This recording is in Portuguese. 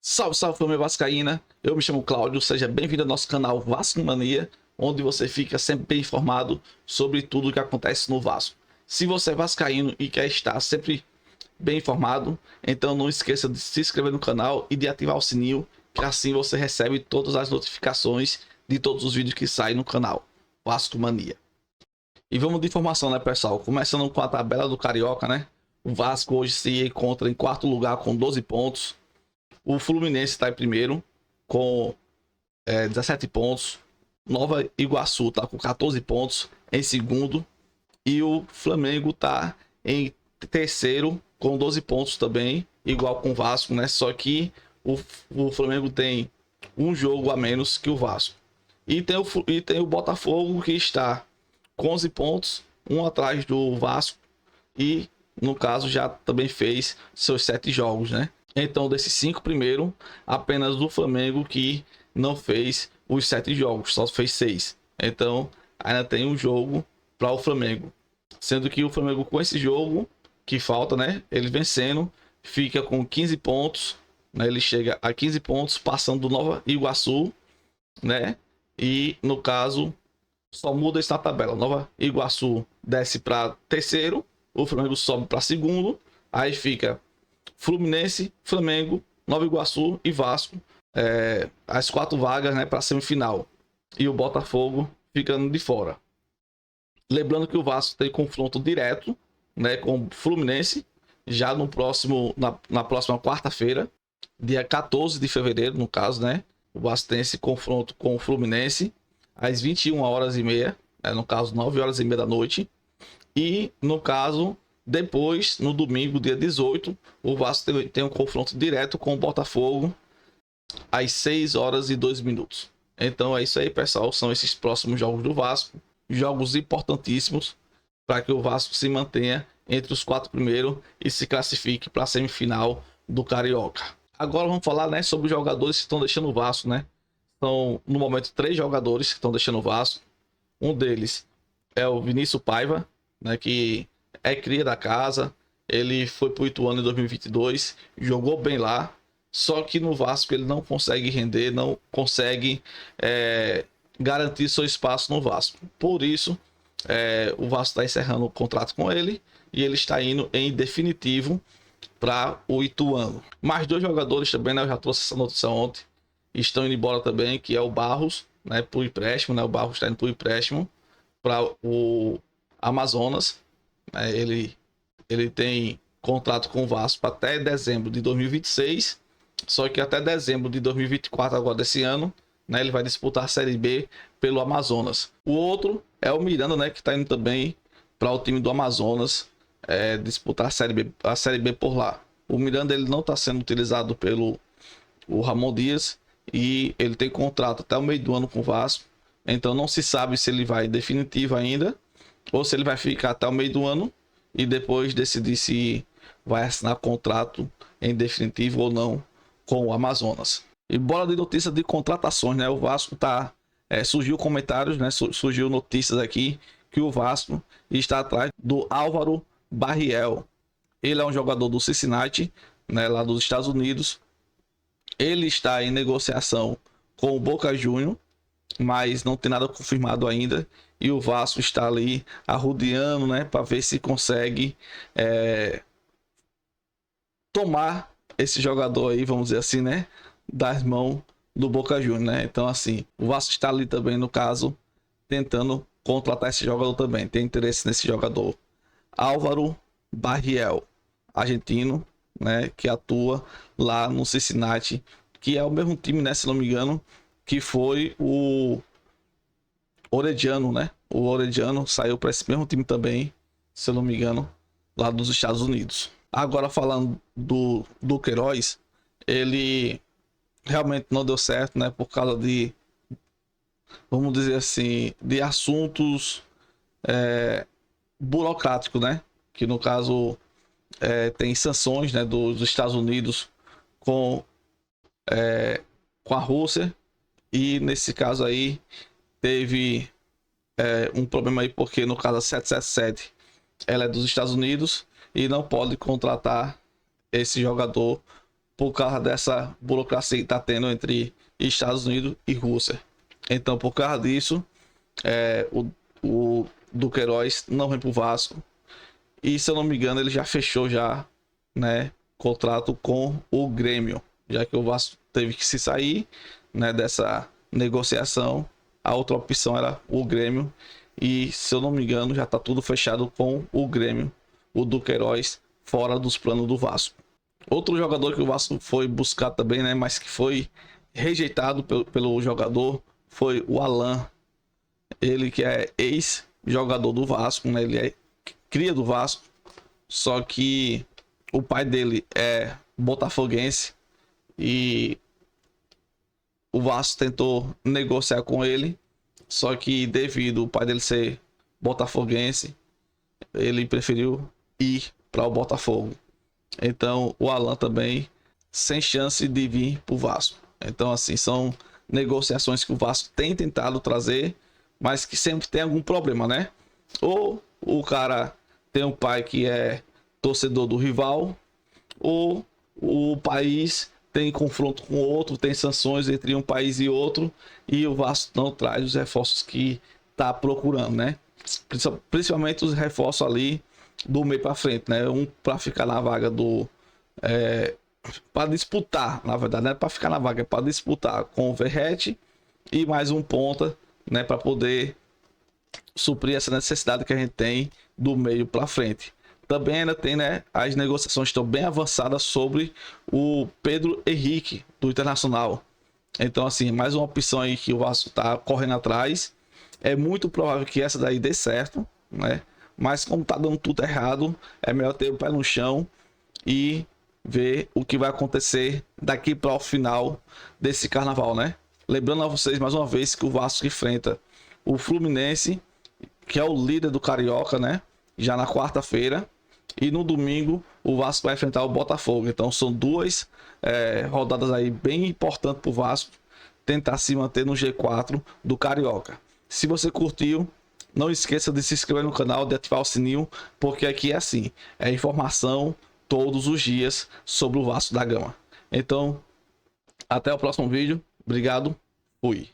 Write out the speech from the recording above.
Salve, salve família vascaína, eu me chamo Cláudio, seja bem-vindo ao nosso canal Vasco Mania, onde você fica sempre bem informado sobre tudo o que acontece no Vasco. Se você é vascaíno e quer estar sempre bem informado, então não esqueça de se inscrever no canal e de ativar o sininho, que assim você recebe todas as notificações de todos os vídeos que saem no canal Vasco Mania. E vamos de informação, né, pessoal? Começando com a tabela do Carioca, né? O Vasco hoje se encontra em quarto lugar com 12 pontos. O Fluminense está em primeiro com 17 pontos. Nova Iguaçu está com 14 pontos em segundo. E o Flamengo está em terceiro com 12 pontos também, igual com o Vasco, né? Só que o Flamengo tem um jogo a menos que o Vasco. E tem o Botafogo, que está com 11 pontos, um atrás do Vasco. E no caso já também fez seus 7 jogos, né? Então, desses 5 primeiros, apenas o Flamengo que não fez os 7 jogos, só fez 6. Então, ainda tem um jogo para o Flamengo. Sendo que o Flamengo, com esse jogo que falta, né? Ele vencendo, fica com 15 pontos, né? Ele chega a 15 pontos, passando do Nova Iguaçu, né? E, no caso, só muda isso na tabela. Nova Iguaçu desce para terceiro, o Flamengo sobe para segundo, aí fica Fluminense, Flamengo, Nova Iguaçu e Vasco, as 4 vagas, né, para semifinal, e o Botafogo ficando de fora. Lembrando que o Vasco tem confronto direto, né, com o Fluminense já na próxima quarta-feira, dia 14 de fevereiro, no caso, né? O Vasco tem esse confronto com o Fluminense às 21h30, né, no caso 9h30 da noite. E no caso, depois, no domingo, dia 18, o Vasco tem um confronto direto com o Botafogo às 6h02. Então é isso aí, pessoal. São esses próximos jogos do Vasco. Jogos importantíssimos para que o Vasco se mantenha entre os 4 primeiros e se classifique para a semifinal do Carioca. Agora vamos falar, né, sobre os jogadores que estão deixando o Vasco, né? São, no momento, 3 jogadores que estão deixando o Vasco. Um deles é o Vinícius Paiva, né, que é cria da casa. Ele foi pro Ituano em 2022, jogou bem lá, só que no Vasco ele não consegue render, não consegue garantir seu espaço no Vasco. Por isso, o Vasco está encerrando o contrato com ele e ele está indo em definitivo para o Ituano. Mais 2 jogadores também, né, eu já trouxe essa notícia ontem, estão indo embora também, que é o Barros, né, por empréstimo, né, o Barros está indo por empréstimo para o Amazonas. Ele tem contrato com o Vasco até dezembro de 2026, só que até dezembro de 2024, agora desse ano, né, ele vai disputar a Série B pelo Amazonas. O outro é o Miranda, né, que está indo também para o time do Amazonas, disputar a Série B por lá. O Miranda ele não está sendo utilizado pelo Ramon Dias e ele tem contrato até o meio do ano com o Vasco, então não se sabe se ele vai definitivo ainda ou se ele vai ficar até o meio do ano e depois decidir se vai assinar contrato em definitivo ou não com o Amazonas. E bora de notícias de contratações, né? O Vasco tá... surgiu comentários, né? Surgiu notícias aqui que o Vasco está atrás do Álvaro Barriel. Ele é um jogador do Cincinnati, né? Lá dos Estados Unidos. Ele está em negociação com o Boca Juniors, mas não tem nada confirmado ainda. E o Vasco está ali arrodeando, né, para ver se consegue tomar esse jogador aí, vamos dizer assim, né, das mãos do Boca Juniors, né? Então, assim, o Vasco está ali também, no caso, tentando contratar esse jogador também. Tem interesse nesse jogador. Álvaro Barriel, argentino, né, que atua lá no Cincinnati, que é o mesmo time, né, se não me engano, que foi o Orediano, né? O Orediano saiu para esse mesmo time também, se eu não me engano, lá dos Estados Unidos. Agora falando do Queiroz, ele realmente não deu certo, né? Por causa de, vamos dizer assim, de assuntos burocráticos, né? Que no caso tem sanções, né, dos Estados Unidos com a Rússia. E nesse caso aí teve um problema aí, porque no caso a 777 ela é dos Estados Unidos e não pode contratar esse jogador por causa dessa burocracia que está tendo entre Estados Unidos e Rússia. Então, por causa disso, o Duqueiroz não vem pro Vasco. E se eu não me engano, ele já fechou já, né, contrato com o Grêmio, já que o Vasco teve que se sair, né, dessa negociação. A outra opção era o Grêmio. E se eu não me engano, já tá tudo fechado com o Grêmio. O Duqueiroz fora dos planos do Vasco. Outro jogador que o Vasco foi buscar também, né, mas que foi rejeitado pelo jogador, foi o Alan. Ele que é ex-jogador do Vasco, né, ele é cria do Vasco, só que o pai dele é botafoguense e o Vasco tentou negociar com ele, só que devido ao pai dele ser botafoguense, ele preferiu ir para o Botafogo. Então o Alan também sem chance de vir para o Vasco. Então assim, são negociações que o Vasco tem tentado trazer, mas que sempre tem algum problema, né? Ou o cara tem um pai que é torcedor do rival, ou o país tem confronto com outro, tem sanções entre um país e outro, e o Vasco não traz os reforços que tá procurando, né? Principalmente os reforços ali do meio para frente, né? Um para ficar na vaga do para disputar, na verdade, não é para ficar na vaga, é para disputar com o Verratti e mais um ponta, né, para poder suprir essa necessidade que a gente tem do meio para frente. Também ainda tem, né, as negociações estão bem avançadas sobre o Pedro Henrique do Internacional. Então assim, mais uma opção aí que o Vasco tá correndo atrás. É muito provável que essa daí dê certo, né? Mas como tá dando tudo errado, é melhor ter o pé no chão e ver o que vai acontecer daqui para o final desse carnaval, né? Lembrando a vocês mais uma vez que o Vasco enfrenta o Fluminense, que é o líder do Carioca, né? Já na quarta-feira. E no domingo o Vasco vai enfrentar o Botafogo. Então são duas rodadas aí bem importantes para o Vasco tentar se manter no G4 do Carioca. Se você curtiu, não esqueça de se inscrever no canal, de ativar o sininho, porque aqui é assim, é informação todos os dias sobre o Vasco da Gama. Então, até o próximo vídeo. Obrigado. Fui.